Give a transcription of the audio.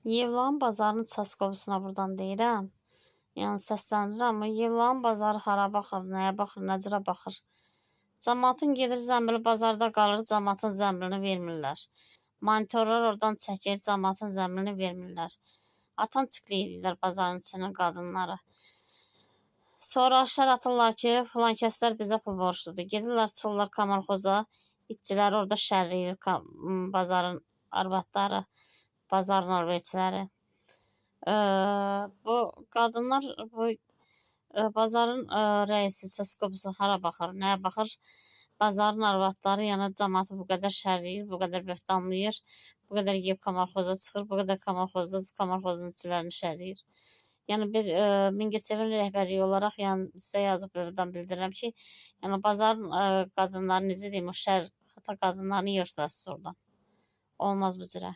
Yevlaxın bazarının çaskovusuna buradan deyirəm. Yəni səsləndirirəm, amma Yevlaxın bazarı hara baxır, nəyə baxır, nə cürə baxır? Camaatın gedir zəmbili bazarda qalır, camaatın zəmbilini vermirlər. Monitorlar oradan çəkir, camaatın zəmbilini vermirlər. Atan çıxlayırlar bazarın içinin qadınları. Sonra şər atırlar ki, filan kəslər bizə pul borçludur. Gedirlər, çıxırlar Kamalxoza, itçilər orada şərləyir bazarın arvadları, bazarın alverçiləri. Bu qadınlar, bu bazarın rəisi, çaskobusu hara baxır, nəyə baxır? Bazarın arvadları, yəni cəmaatı bu qədər şərləyir, bu qədər böhtanlayır, bu qədər yeyib Kamalxoza çıxır, bu qədər Kamalxozun içilərini şərləyir. Yəni bir Mingəçevir rəhbərliyi olaraq, yəni sizə yazıb buradan bildirirəm ki, yəni bazarın qadınları necə deyim, o şər xata qadınlarını yığırsınız oradan. Olmaz bu cürə.